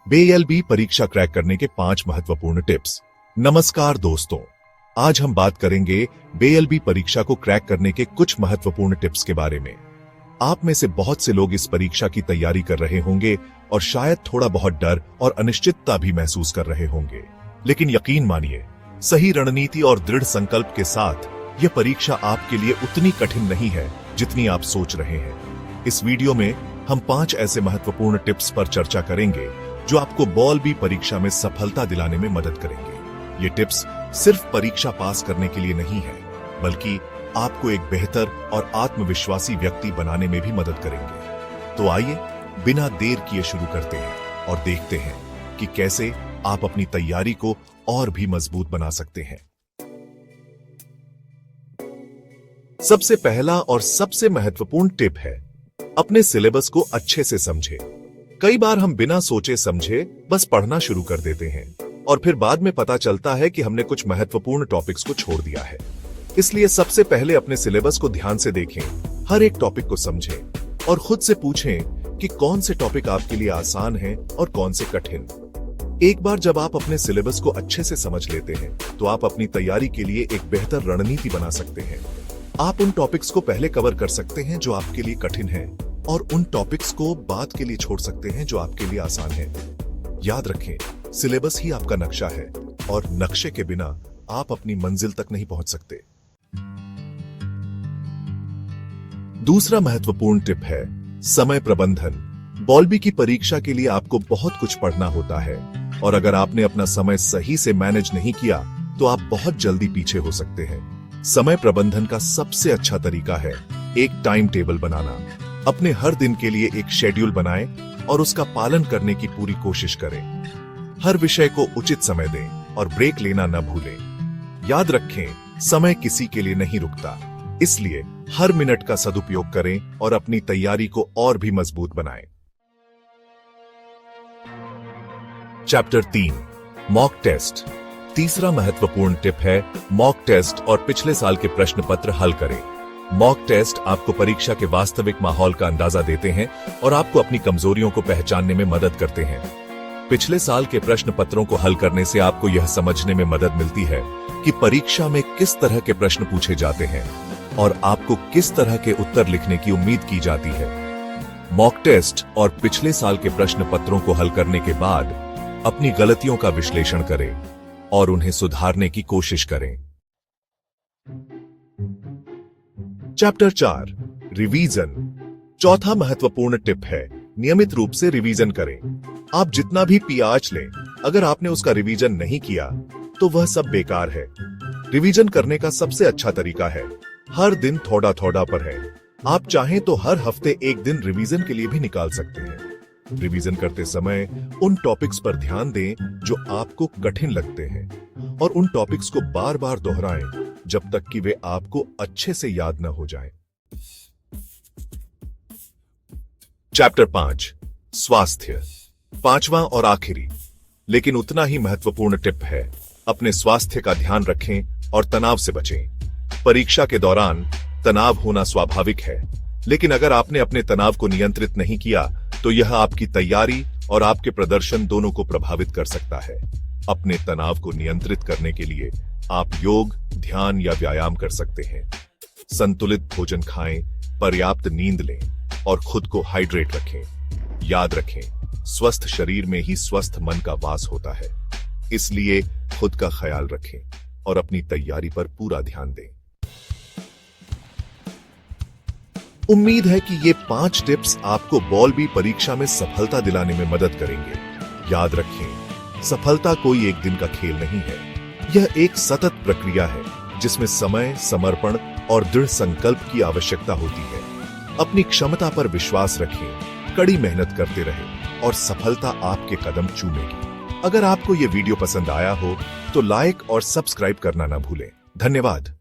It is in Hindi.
बीएलबी परीक्षा क्रैक करने के 5 महत्वपूर्ण टिप्स। नमस्कार दोस्तों, आज हम बात करेंगे बीएलबी परीक्षा को क्रैक करने के कुछ महत्वपूर्ण टिप्स के बारे में। आप में से बहुत से लोग इस परीक्षा की तैयारी कर रहे होंगे और शायद थोड़ा बहुत डर और अनिश्चितता भी महसूस कर रहे होंगे, लेकिन यकीन मानिए, सही रणनीति और दृढ़ संकल्प के साथ यह परीक्षा आपके लिए उतनी कठिन नहीं है जितनी आप सोच रहे हैं। इस वीडियो में हम 5 ऐसे महत्वपूर्ण टिप्स पर चर्चा करेंगे जो आपको बीएलबी परीक्षा में सफलता दिलाने में मदद करेंगे। ये टिप्स सिर्फ परीक्षा पास करने के लिए नहीं है, बल्कि आपको एक बेहतर और आत्मविश्वासी व्यक्ति बनाने में भी मदद करेंगे। तो आइए बिना देर किए शुरू करते हैं और देखते हैं कि कैसे आप अपनी तैयारी को और भी मजबूत बना सकते हैं। सबसे पहला और सबसे महत्वपूर्ण टिप है, अपने सिलेबस को अच्छे से समझें। कई बार हम बिना सोचे समझे बस पढ़ना शुरू कर देते हैं और फिर बाद में पता चलता है कि हमने कुछ महत्वपूर्ण टॉपिक्स को छोड़ दिया है। इसलिए सबसे पहले अपने सिलेबस को ध्यान से देखें, हर एक टॉपिक को समझें और खुद से पूछें कि कौन से टॉपिक आपके लिए आसान हैं और कौन से कठिन। एक बार जब आप अपने सिलेबस को अच्छे से समझ लेते हैं, तो आप अपनी तैयारी के लिए एक बेहतर रणनीति बना सकते हैं। आप उन टॉपिक्स को पहले कवर कर सकते हैं जो आपके लिए कठिन हैं, और उन टॉपिक्स को बाद के लिए छोड़ सकते हैं जो आपके लिए आसान है। याद रखें, सिलेबस ही आपका नक्शा है और नक्शे के बिना आप अपनी मंजिल तक नहीं पहुंच सकते। दूसरा महत्वपूर्ण टिप है समय प्रबंधन। बीएलबी की परीक्षा के लिए आपको बहुत कुछ पढ़ना होता है और अगर आपने अपना समय सही से मैनेज नहीं किया तो आप बहुत जल्दी पीछे हो सकते हैं। समय प्रबंधन का सबसे अच्छा तरीका है एक टाइम टेबल बनाना। अपने हर दिन के लिए एक शेड्यूल बनाएं और उसका पालन करने की पूरी कोशिश करें। हर विषय को उचित समय दें और ब्रेक लेना न भूलें। याद रखें, समय किसी के लिए नहीं रुकता, इसलिए हर मिनट का सदुपयोग करें और अपनी तैयारी को और भी मजबूत बनाएं। Chapter 3, mock test. तीसरा महत्वपूर्ण टिप है मॉक टेस्ट और पिछले साल के प्रश्न पत्र हल करें। मॉक टेस्ट आपको परीक्षा के वास्तविक माहौल का अंदाजा देते हैं और आपको अपनी कमजोरियों को पहचानने में मदद करते हैं। पिछले साल के प्रश्न पत्रों को हल करने से आपको यह समझने में मदद मिलती है कि परीक्षा में किस तरह के प्रश्न पूछे जाते हैं और आपको किस तरह के उत्तर लिखने की उम्मीद की जाती है। मॉक टेस्ट और पिछले साल के प्रश्न पत्रों को हल करने के बाद अपनी गलतियों का विश्लेषण करें और उन्हें सुधारने की कोशिश करें। Chapter 4, revision. चौथा महत्वपूर्ण टिप है नियमित रूप से रिवीजन करें। आप जितना भी पीएच लें, अगर आपने उसका रिवीजन नहीं किया तो वह सब बेकार है। रिवीजन करने का सबसे अच्छा तरीका है हर दिन थोड़ा थोड़ा पढ़ें। आप चाहें तो हर हफ्ते एक दिन रिवीजन के लिए भी निकाल सकते हैं। रिवीजन करते समय उन टॉपिक्स पर ध्यान दें जो आपको कठिन लगते हैं और उन टॉपिक्स को बार बार दोहराएं जब तक कि वे आपको अच्छे से याद न हो जाएं। चैप्टर 5, स्वास्थ्य। पांचवा और आखिरी लेकिन उतना ही महत्वपूर्ण टिप है, अपने स्वास्थ्य का ध्यान रखें और तनाव से बचें। परीक्षा के दौरान तनाव होना स्वाभाविक है, लेकिन अगर आपने अपने तनाव को नियंत्रित नहीं किया तो यह आपकी तैयारी और आपके प्रदर्शन दोनों को प्रभावित कर सकता है। अपने तनाव को नियंत्रित करने के लिए आप योग, ध्यान या व्यायाम कर सकते हैं। संतुलित भोजन खाएं, पर्याप्त नींद लें और खुद को हाइड्रेट रखें। याद रखें, स्वस्थ शरीर में ही स्वस्थ मन का वास होता है, इसलिए खुद का ख्याल रखें और अपनी तैयारी पर पूरा ध्यान दें। उम्मीद है कि ये 5 टिप्स आपको बीएलबी परीक्षा में सफलता दिलाने में मदद करेंगे। याद रखें, सफलता कोई एक दिन का खेल नहीं है, यह एक सतत प्रक्रिया है जिसमें समय, समर्पण और दृढ़ संकल्प की आवश्यकता होती है। अपनी क्षमता पर विश्वास रखें, कड़ी मेहनत करते रहें और सफलता आपके कदम चूमेगी। अगर आपको यह वीडियो पसंद आया हो तो लाइक और सब्सक्राइब करना ना भूलें। धन्यवाद।